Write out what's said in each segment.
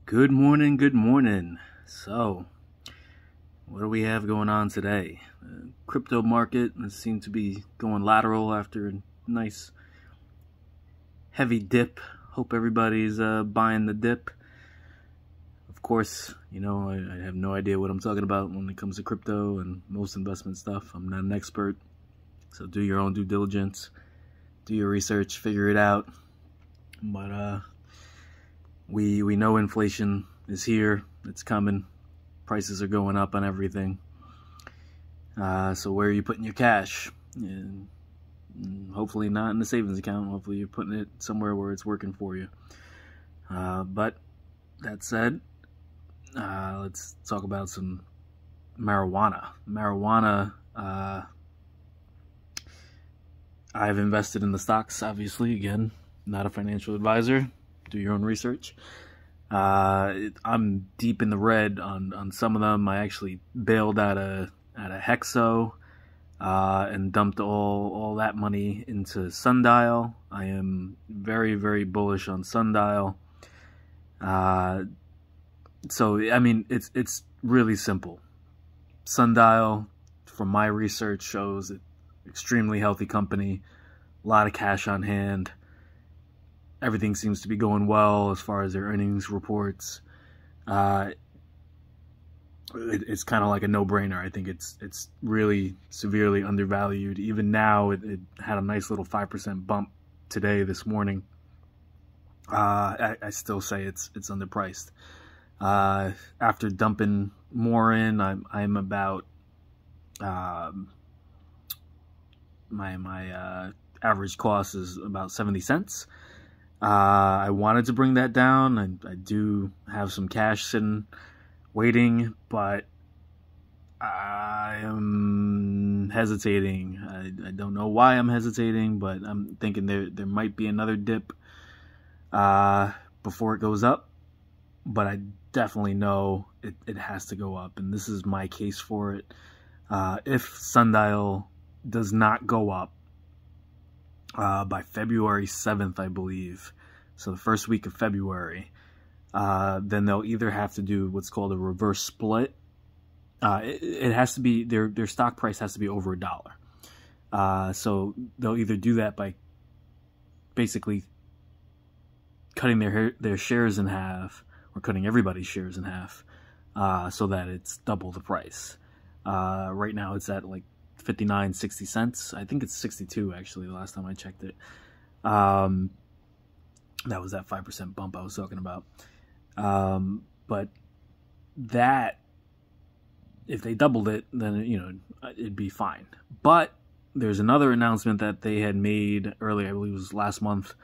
Good morning, good morning. So, what do we have going on today? The crypto market seems to be going lateral after a nice heavy dip. Hope everybody's buying the dip. Of course, I have no idea what I'm talking about when it comes to crypto and most investment stuff. I'm not an expert, so do your own due diligence, do your research, figure it out. But we know inflation is here. It's coming. Prices are going up on everything. So where are you putting your cash? And hopefully not in the savings account. Hopefully you're putting it somewhere where it's working for you. But that said, let's talk about some marijuana. I've invested in the stocks, obviously. Again, not a financial advisor. Do your own research. I'm deep in the red on some of them. I actually bailed out of Hexo and dumped all that money into Sundial. I am very, very bullish on Sundial. So I mean, it's really simple. Sundial, from my research, shows an extremely healthy company, a lot of cash on hand. Everything seems to be going well as far as their earnings reports. It's kind of like a no-brainer. I think it's really severely undervalued. Even now, it had a nice little 5% bump today, this morning. I still say it's underpriced. After dumping more in, I'm about my average cost is about 70 cents. I wanted to bring that down. I do have some cash sitting, waiting, but I am hesitating. I don't know why I'm hesitating, but I'm thinking there might be another dip before it goes up. But I definitely know it has to go up, and this is my case for it. If Sundial does not go up by February 7th, I believe, so the first week of February, then they'll either have to do what's called a reverse split. It has to be, their stock price has to be over $1. So they'll either do that by basically cutting their shares in half, or cutting everybody's shares in half, so that it's double the price. Right now it's at like 59.60 cents. I think it's 62 actually, the last time I checked it. That was that 5% bump I was talking about. But that, if they doubled it, then it'd be fine. But there's another announcement that they had made earlier, I believe it was last month,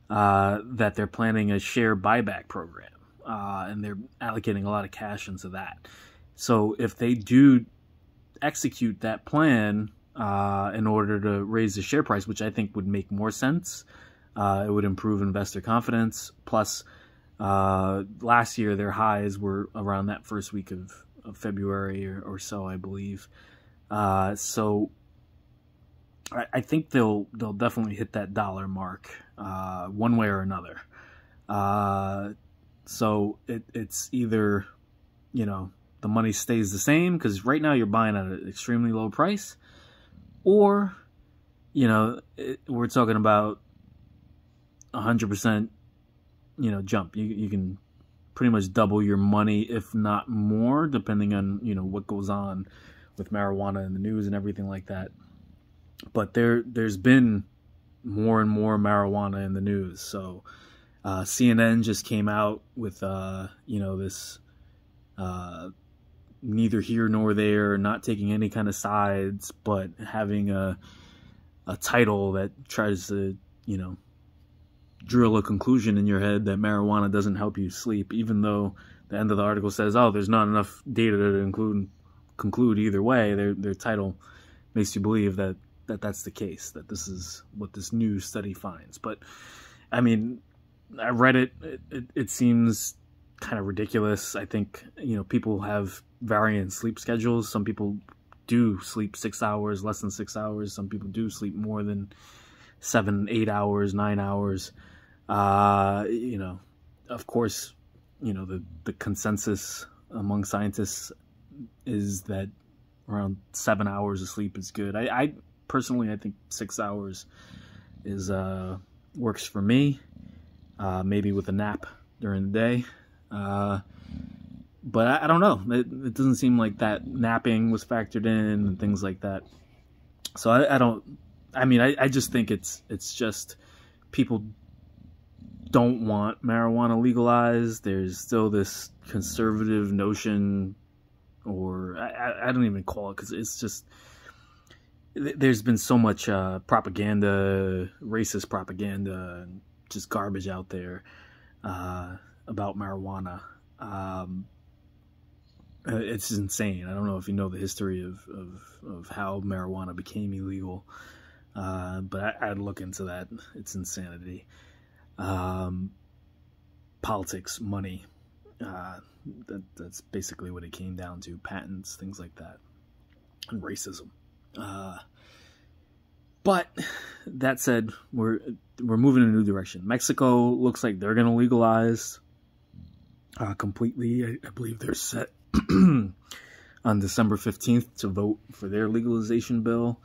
that they're planning a share buyback program, and they're allocating a lot of cash into that. So if they do execute that plan in order to raise the share price, which I think would make more sense, it would improve investor confidence. Plus, last year their highs were around that first week of February or so, I believe. So I think they'll definitely hit that dollar mark one way or another. So it's either the money stays the same, because right now you're buying at an extremely low price, or we're talking about 100% jump. You can pretty much double your money, if not more, depending on what goes on with marijuana in the news and everything like that. But there's been more and more marijuana in the news. So CNN just came out with this neither here nor there, not taking any kind of sides, but having a title that tries to drill a conclusion in your head that marijuana doesn't help you sleep, even though the end of the article says, oh, there's not enough data to conclude either way. Their title makes you believe that that's the case, that this is what this new study finds. But I mean, I read it. It seems kind of ridiculous. I think people have varying sleep schedules. Some people do sleep 6 hours, less than 6 hours. Some people do sleep more than 7, 8 hours, 9 hours. Of course, the consensus among scientists is that around 7 hours of sleep is good. I personally, I think 6 hours is works for me. Maybe with a nap during the day. But I don't know. It doesn't seem like that napping was factored in and things like that. So I just think it's just people don't want marijuana legalized. There's still this conservative notion, or I don't even call it, because it's just, there's been so much propaganda, racist propaganda, and just garbage out there about marijuana. It's insane. I don't know if you know the history of how marijuana became illegal, but I'd look into that. It's insanity. Politics, money, that's basically what it came down to. Patents, things like that, and racism. But that said, we're moving in a new direction. Mexico looks like they're going to legalize completely. I believe they're set on December 15th to vote for their legalization bill.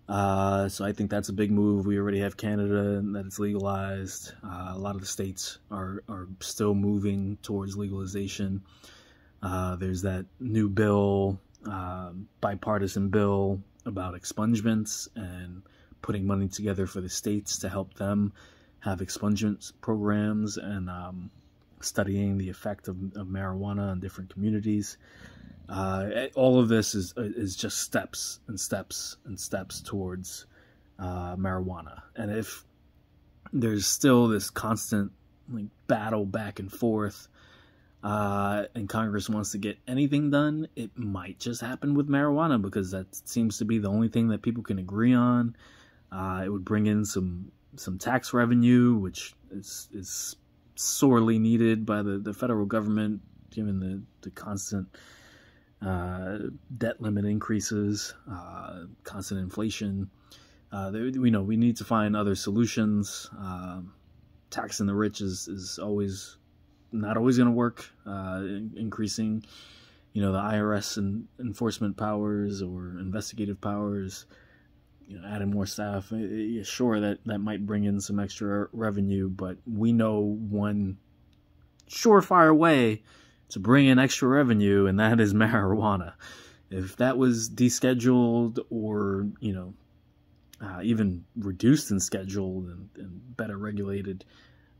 So I think that's a big move. We already have Canada and that it's legalized. A lot of the states are still moving towards legalization. There's that new bill, bipartisan bill about expungements and putting money together for the states to help them have expungement programs and studying the effect of marijuana on different communities. All of this is just steps and steps and steps towards marijuana. And if there's still this constant battle back and forth, and Congress wants to get anything done, it might just happen with marijuana, because that seems to be the only thing that people can agree on. It would bring in some tax revenue, which is sorely needed by the federal government, given the constant debt limit increases, constant inflation. We need to find other solutions. Taxing the rich is not always going to work. Increasing, the IRS and enforcement powers or investigative powers, adding more staff. Sure, that might bring in some extra revenue, but we know one surefire way to bring in extra revenue, and that is marijuana. If that was descheduled or, even reduced in schedule and better regulated,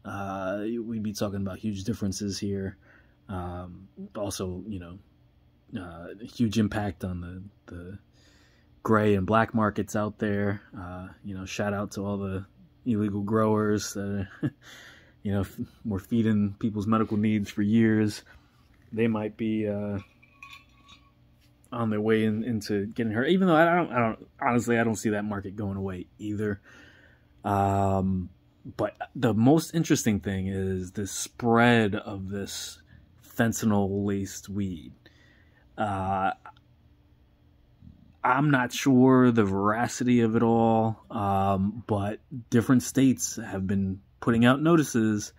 we'd be talking about huge differences here. Also, huge impact on the gray and black markets out there. Shout out to all the illegal growers that were feeding people's medical needs for years. They might be on their way into getting hurt, even though I don't see that market going away either. But the most interesting thing is the spread of this fentanyl-laced weed. I'm not sure the veracity of it all, but different states have been putting out notices,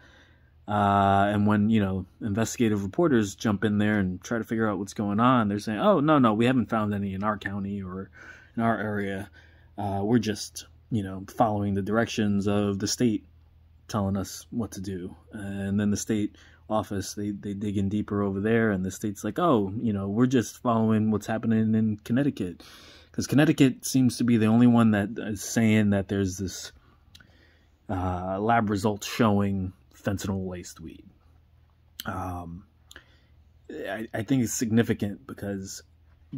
and when, investigative reporters jump in there and try to figure out what's going on, they're saying, oh, no, we haven't found any in our county or in our area. We're just, following the directions of the state telling us what to do. And then the state office, they dig in deeper over there, and the state's like, oh, we're just following what's happening in Connecticut. Because Connecticut seems to be the only one that is saying that there's this lab results showing fentanyl-laced weed. I think it's significant because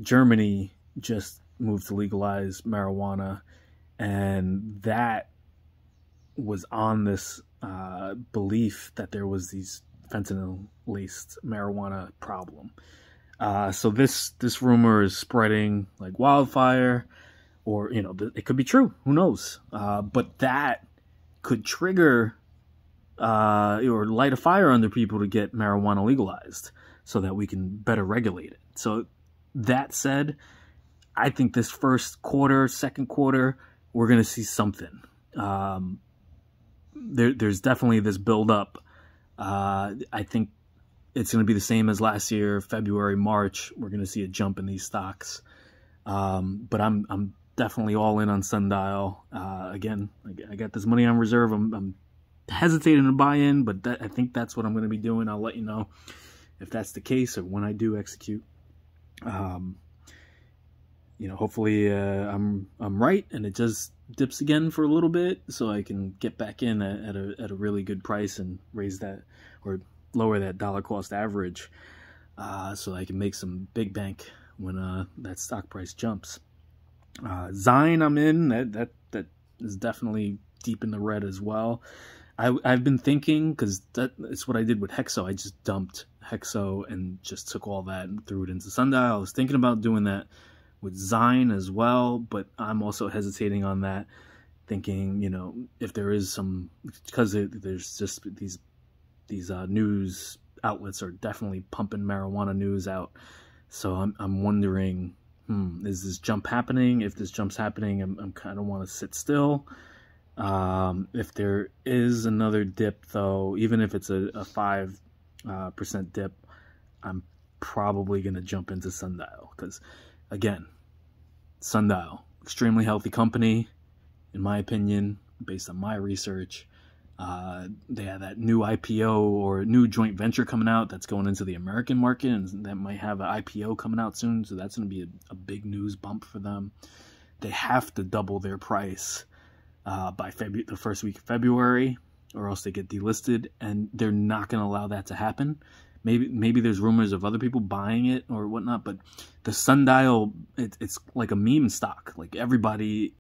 Germany just moved to legalize marijuana, and that was on this belief that there was these fentanyl-laced marijuana problem. So this rumor is spreading like wildfire, or it could be true. Who knows? But that could trigger or light a fire under people to get marijuana legalized, so that we can better regulate it. So that said, I think this first quarter, second quarter, we're going to see something. There's definitely this build up. I think it's going to be the same as last year, February, March. We're going to see a jump in these stocks. But I'm definitely all in on Sundial. Again, I got this money on reserve. I'm hesitating to buy in, but I think that's what I'm going to be doing. I'll let you know if that's the case or when I do execute. You know, hopefully I'm right and it just dips again for a little bit, so I can get back in at a really good price and raise that or lower that dollar cost average, so I can make some big bank when that stock price jumps. Zine, I'm in. That is definitely deep in the red as well. I've been thinking, because it's what I did with Hexo. I just dumped Hexo and just took all that and threw it into Sundial. I was thinking about doing that with Zine as well, but I'm also hesitating on that, thinking, you know, if there is some, because there's just these news outlets are definitely pumping marijuana news out. So I'm wondering, is this jump happening? If this jump's happening, I'm kind of want to sit still. If there is another dip, though, even if it's a 5% dip, I'm probably going to jump into Sundial, because, again, Sundial, extremely healthy company, in my opinion, based on my research. They have that new IPO or new joint venture coming out that's going into the American market, and that might have an IPO coming out soon, so that's going to be a big news bump for them. They have to double their price by the first week of February, or else they get delisted, and they're not going to allow that to happen. Maybe there's rumors of other people buying it or whatnot, but the Sundial, it's like a meme stock. Like, everybody